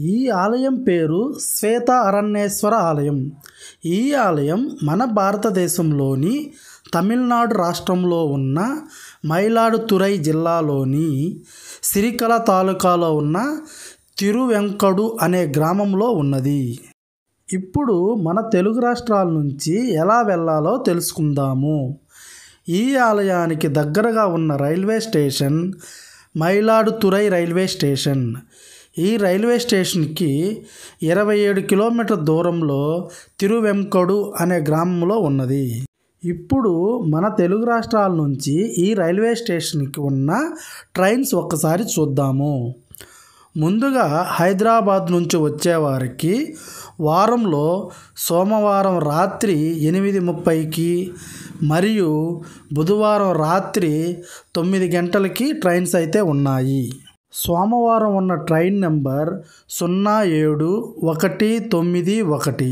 ఈ ఆలయం పేరు శ్వేత అరణ్యేశ్వర ఆలయం. ఈ ఆలయం మన భారతదేశంలోని తమిళనాడు రాష్ట్రంలో ఉన్న మయిలాడుతురై జిల్లాలోని సిరికల తాలూకాలో ఉన్న తిరువెంకడు అనే గ్రామంలో ఉన్నది. ఇప్పుడు మన తెలుగు రాష్ట్రాల నుంచి ఎలా వెళ్ళాలో తెలుసుకుందాము. ఈ ఆలయానికి దగ్గరగా ఉన్న railway station Mayiladuthurai railway station. ఈ రైల్వే స్టేషన్కి 27 కిలోమీటర్ల దూరంలో తిరువెంకడు అనే గ్రామంలో ఉన్నది. ఇప్పుడు మన తెలుగు రాష్ట్రాల నుంచి ఈ రైల్వే స్టేషన్కి ఉన్న ట్రైన్స్ ఒక్కసారి చూద్దాము. ముందుగా హైదరాబాద్ నుంచి వచ్చేవారికి వారంలో సోమవారం రాత్రి 8:30కి మరియు బుధవారం రాత్రి 9 గంటలకి ట్రైన్స్ అయితే ఉన్నాయి. సోమవారం ఉన్న ట్రైన్ నెంబర్ 07191.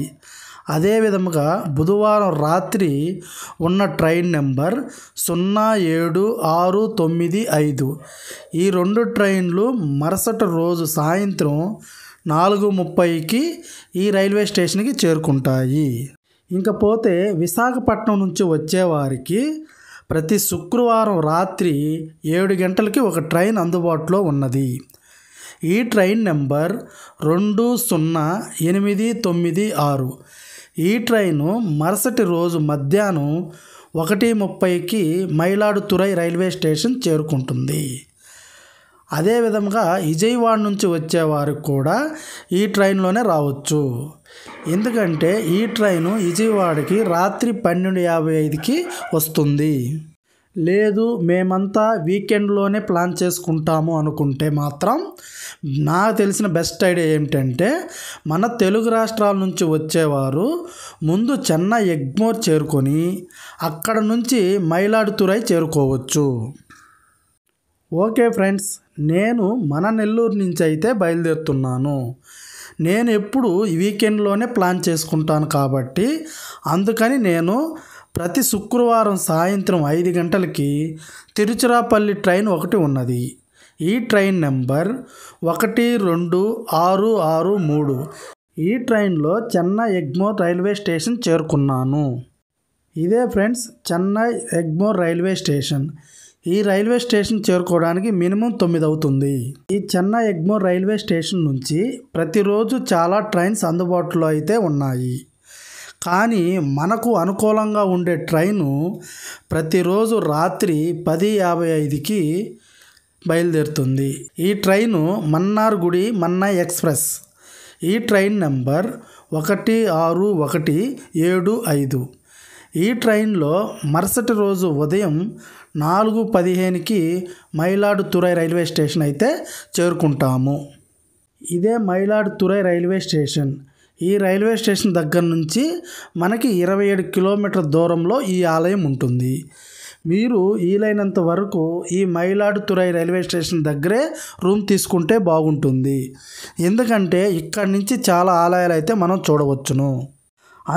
అదేవిధముగా బుధవారం రాత్రి ఉన్న ట్రైన్ నెంబర్ 07695. ఈ 2 ట్రైన్లు మరుసటి రోజు సాయంత్రం 4:30కి ఈ రైల్వే స్టేషన్కి చేరుకుంటాయి. ఇంకపోతే విశాఖపట్నం నుంచి వచ్చేవారికి ప్రతి శుక్రవారం రాత్రి 7 గంటలకి ఒక ట్రైన్ అందుబాటులో ఉన్నది. ఈ ట్రైన్ నెంబర్ 20896. ఈ ట్రైను మరుసటి రోజు మధ్యాహ్నం 1:30కి మయిలాడుతురై రైల్వే స్టేషన్ చేరుకుంటుంది. అదేవిధంగా విజయవాడ నుంచి వచ్చేవారికి కూడా ఈ ట్రైన్లోనే రావచ్చు. ఎందుకంటే ఈ ట్రైను విజయవాడకి రాత్రి 12:55కి వస్తుంది. లేదు మేమంతా వీకెండ్లోనే ప్లాన్ చేసుకుంటాము అనుకుంటే మాత్రం నాకు తెలిసిన బెస్ట్ ఐడియా ఏమిటంటే మన తెలుగు రాష్ట్రాల నుంచి వచ్చేవారు ముందు చెన్నై ఎగ్మోర్ చేరుకొని అక్కడ నుంచి మయిలాడుతురై చేరుకోవచ్చు. ఓకే ఫ్రెండ్స్, నేను మన నెల్లూరు నుంచి అయితే బయలుదేరుతున్నాను. నేను ఎప్పుడు వీకెండ్లోనే ప్లాన్ చేసుకుంటాను కాబట్టి అందుకని నేను ప్రతి శుక్రవారం సాయంత్రం 5 గంటలకి తిరుచిరాపల్లి ట్రైన్ ఒకటి ఉన్నది. ఈ ట్రైన్ నెంబర్ 12663. ఈ ట్రైన్లో చెన్నై ఎగ్మోర్ రైల్వే స్టేషన్ చేరుకున్నాను. ఇదే friends Chennai Egmore railway station. ఈ రైల్వే స్టేషన్ చేరుకోవడానికి మినిమం 9 అవుతుంది. ఈ చెన్నై ఎగ్మోర్ రైల్వే స్టేషన్ నుంచి ప్రతిరోజు చాలా ట్రైన్స్ అందుబాటులో అయితే ఉన్నాయి. కానీ మనకు అనుకూలంగా ఉండే ట్రైను ప్రతిరోజు రాత్రి 10:55కి బయలుదేరుతుంది. ఈ ట్రైను మన్నార్గుడి మన్నై ఎక్స్ప్రెస్. ఈ ట్రైన్ నెంబర్ 16175. ఈ ట్రైన్లో మరుసటి రోజు ఉదయం 4:15కి మయిలాడుతురై రైల్వే స్టేషన్ అయితే చేరుకుంటాము. ఇదే మయిలాడుతురై రైల్వే స్టేషన్. ఈ రైల్వే స్టేషన్ దగ్గర నుంచి మనకి 27 కిలోమీటర్ల దూరంలో ఈ ఆలయం ఉంటుంది. మీరు వీలైనంత వరకు ఈ మయిలాడుతురై రైల్వే స్టేషన్ దగ్గరే రూమ్ తీసుకుంటే బాగుంటుంది. ఎందుకంటే ఇక్కడి నుంచి చాలా ఆలయాలు అయితే మనం చూడవచ్చును.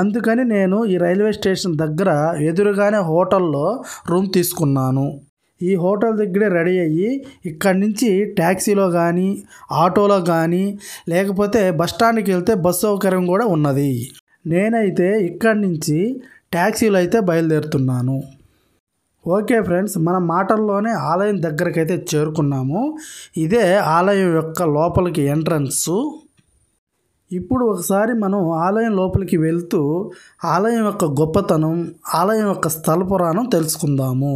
అందుకని నేను ఈ రైల్వే స్టేషన్ దగ్గర ఎదురుగానే హోటల్లో రూమ్ తీసుకున్నాను. ఈ హోటల్ దగ్గరే రెడీ అయ్యి ఇక్కడి నుంచి ట్యాక్సీలో కానీ ఆటోలో కానీ లేకపోతే బస్టాండ్కి వెళ్తే బస్సు సౌకర్యం కూడా ఉన్నది. నేనైతే ఇక్కడి నుంచి ట్యాక్సీలో అయితే బయలుదేరుతున్నాను. ఓకే ఫ్రెండ్స్, మన మాటల్లోనే ఆలయం దగ్గరకైతే చేరుకున్నాము. ఇదే ఆలయం యొక్క లోపలికి ఎంట్రన్స్. ఇప్పుడు ఒకసారి మనం ఆలయం లోపలికి వెళ్తూ ఆలయం యొక్క గొప్పతనం, ఆలయం యొక్క స్థల పురాణం తెలుసుకుందాము.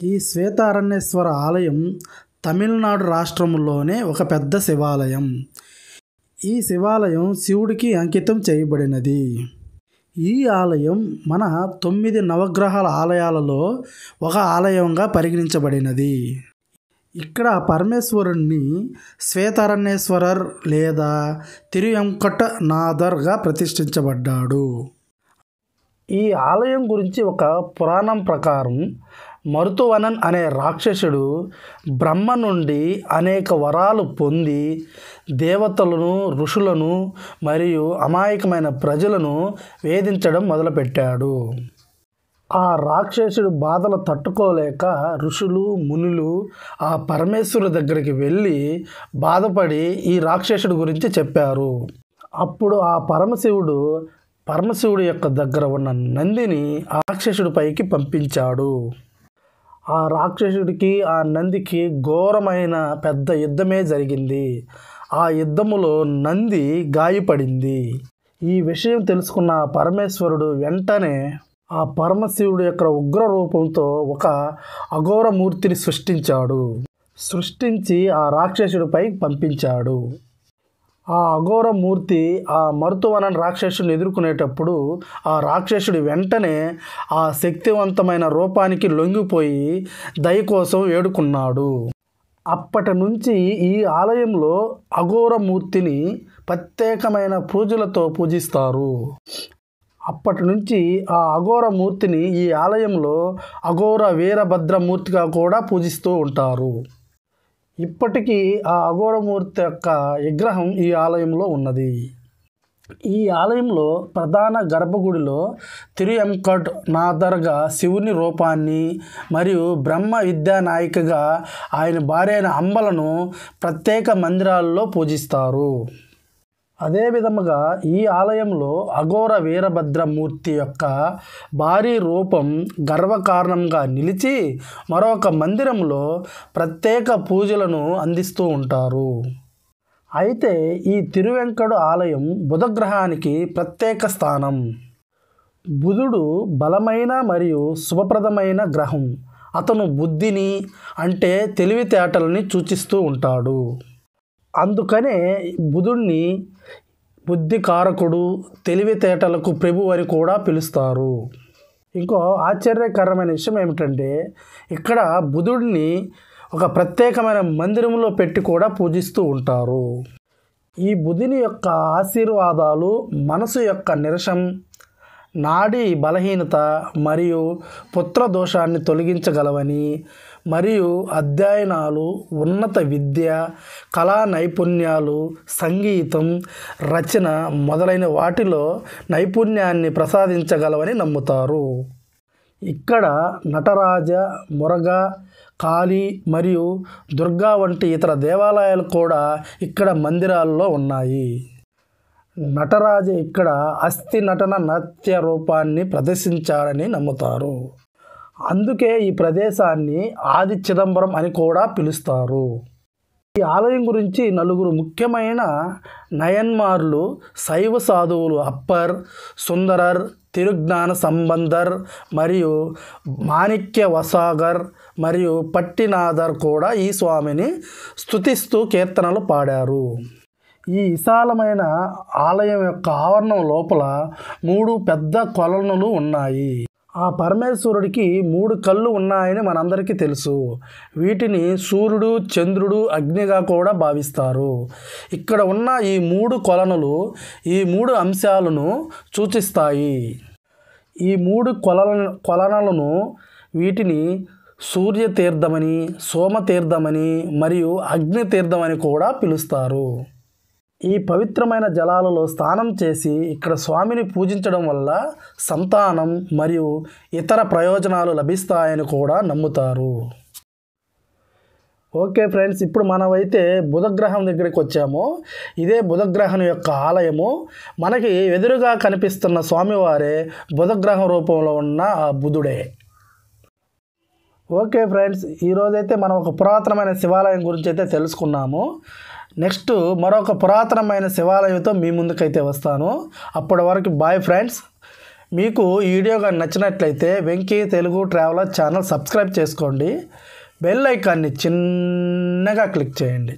ఈ శ్వేత అరణ్యేశ్వర ఆలయం తమిళనాడు రాష్ట్రంలోనే ఒక పెద్ద శివాలయం. ఈ శివాలయం శివుడికి అంకితం చేయబడినది. ఈ ఆలయం మన 9 నవగ్రహాల ఆలయాలలో ఒక ఆలయంగా పరిగణించబడినది. ఇక్కడ పరమేశ్వరుణ్ణి శ్వేతారణ్యేశ్వరర్ లేదా తిరువెంకటనాథర్గా ప్రతిష్ఠించబడ్డాడు. ఈ ఆలయం గురించి ఒక పురాణం ప్రకారం మరుతువనన్ అనే రాక్షసుడు బ్రహ్మ నుండి అనేక వరాలు పొంది దేవతలను, ఋషులను మరియు అమాయకమైన ప్రజలను వేధించడం మొదలుపెట్టాడు. ఆ రాక్షసుడి బాధలు తట్టుకోలేక ఋషులు మునులు ఆ పరమేశ్వరుడి దగ్గరికి వెళ్ళి బాధపడి ఈ రాక్షసుడి గురించి చెప్పారు. అప్పుడు ఆ పరమశివుడి యొక్క దగ్గర ఉన్న నందిని ఆ రాక్షసుడి పైకి పంపించాడు. ఆ రాక్షసుడికి ఆ నందికి ఘోరమైన పెద్ద యుద్ధమే జరిగింది. ఆ యుద్ధములో నంది గాయపడింది. ఈ విషయం తెలుసుకున్న పరమేశ్వరుడు వెంటనే ఆ పరమశివుడి యొక్క ఉగ్ర రూపంతో ఒక అఘోర మూర్తిని సృష్టించి ఆ రాక్షసుడిపై పంపించాడు. ఆ అఘోర మూర్తి ఆ మరుతువన రాక్షసుడిని ఎదుర్కొనేటప్పుడు ఆ రాక్షసుడి వెంటనే ఆ శక్తివంతమైన రూపానికి లొంగిపోయి దయ కోసం వేడుకున్నాడు. అప్పటి నుంచి ఈ ఆలయంలో అఘోర మూర్తిని ప్రత్యేకమైన పూజలతో పూజిస్తారు. అప్పటి నుంచి ఆ అఘోర మూర్తిని ఈ ఆలయంలో అఘోర వీరభద్రమూర్తిగా కూడా పూజిస్తూ ఉంటారు. ఇప్పటికీ ఆ అఘోరమూర్తి యొక్క విగ్రహం ఈ ఆలయంలో ఉన్నది. ఈ ఆలయంలో ప్రధాన గర్భగుడిలో తిరువెంకట్ నాథర్గా శివుని రూపాన్ని మరియు బ్రహ్మ విద్యానాయికగా ఆయన భార్య అయిన అంబలను ప్రత్యేక మందిరాల్లో పూజిస్తారు. అదే విధముగా ఈ ఆలయంలో అఘోర వీరభద్రమూర్తి యొక్క భారీ రూపం గర్వకారణంగా నిలిచి మరొక మందిరంలో ప్రత్యేక పూజలను అందిస్తూ ఉంటారు. అయితే ఈ తిరువెంకడు ఆలయం బుధగ్రహానికి ప్రత్యేక స్థానం. బుధుడు బలమైన మరియు శుభప్రదమైన గ్రహం. అతను బుద్ధిని అంటే తెలివితేటలని సూచిస్తూ ఉంటాడు. అందుకనే బుధుడిని బుద్ధికారకుడు, తెలివితేటలకు ప్రభు అని కూడా పిలుస్తారు. ఇంకో ఆశ్చర్యకరమైన విషయం ఏమిటంటే ఇక్కడ బుధుడిని ఒక ప్రత్యేకమైన మందిరంలో పెట్టి కూడా పూజిస్తూ ఉంటారు. ఈ బుధుని యొక్క ఆశీర్వాదాలు మనసు యొక్క నిరసం, నాడీ బలహీనత మరియు పుత్రదోషాన్ని తొలగించగలవని మరియు అధ్యయనాలు, ఉన్నత విద్య, కళా నైపుణ్యాలు, సంగీతం, రచన మొదలైన వాటిలో నైపుణ్యాన్ని ప్రసాదించగలవని నమ్ముతారు. ఇక్కడ నటరాజ, మురగ, కాళీ మరియు దుర్గా వంటి ఇతర దేవాలయాలు కూడా ఇక్కడ మందిరాల్లో ఉన్నాయి. నటరాజ ఇక్కడ అస్థి నటన నాట్య రూపాన్ని ప్రదర్శించాడని నమ్ముతారు. అందుకే ఈ ప్రదేశాన్ని ఆది చిదంబరం అని కూడా పిలుస్తారు. ఈ ఆలయం గురించి నలుగురు ముఖ్యమైన నయన్మార్లు శైవ సాధువులు అప్పర్, సుందరర్, తిరుజ్ఞాన సంబంధర్ మరియు మాణిక్య వసాగర్ మరియు పట్టినాథర్ కూడా ఈ స్వామిని స్తుతిస్తూ కీర్తనలు పాడారు. ఈ విశాలమైన ఆలయం యొక్క ఆవరణం లోపల 3 పెద్ద కొలనులు ఉన్నాయి. ఆ పరమేశ్వరుడికి 3 కళ్ళు ఉన్నాయని మనందరికీ తెలుసు. వీటిని సూర్యుడు, చంద్రుడు, అగ్నిగా కూడా భావిస్తారు. ఇక్కడ ఉన్న ఈ 3 కొలనులు ఈ 3 అంశాలను సూచిస్తాయి. ఈ 3 కొలనులను వీటిని సూర్యతీర్థమని, సోమతీర్థమని మరియు అగ్నితీర్థమని కూడా పిలుస్తారు. ఈ పవిత్రమైన జలాలలో స్నానం చేసి ఇక్కడ స్వామిని పూజించడం వల్ల సంతానం మరియు ఇతర ప్రయోజనాలు లభిస్తాయని కూడా నమ్ముతారు. ఓకే ఫ్రెండ్స్, ఇప్పుడు మనమైతే బుధగ్రహం దగ్గరికి వచ్చాము. ఇదే బుధగ్రహం యొక్క ఆలయము. మనకి ఎదురుగా కనిపిస్తున్న స్వామివారే బుధగ్రహం రూపంలో ఉన్న ఆ బుధుడే. ఓకే ఫ్రెండ్స్, ఈరోజైతే మనం ఒక పురాతనమైన శివాలయం గురించి అయితే తెలుసుకున్నాము. నెక్స్ట్ మరొక పురాతనమైన శివాలయంతో మీ ముందుకైతే వస్తాను. అప్పటి వరకు బాయ్ ఫ్రెండ్స్. మీకు ఈ వీడియో కానీ నచ్చినట్లయితే Venky Telugu traveller channel subscribe చేసుకోండి. బెల్ ఐకాన్ని చిన్నగా క్లిక్ చేయండి.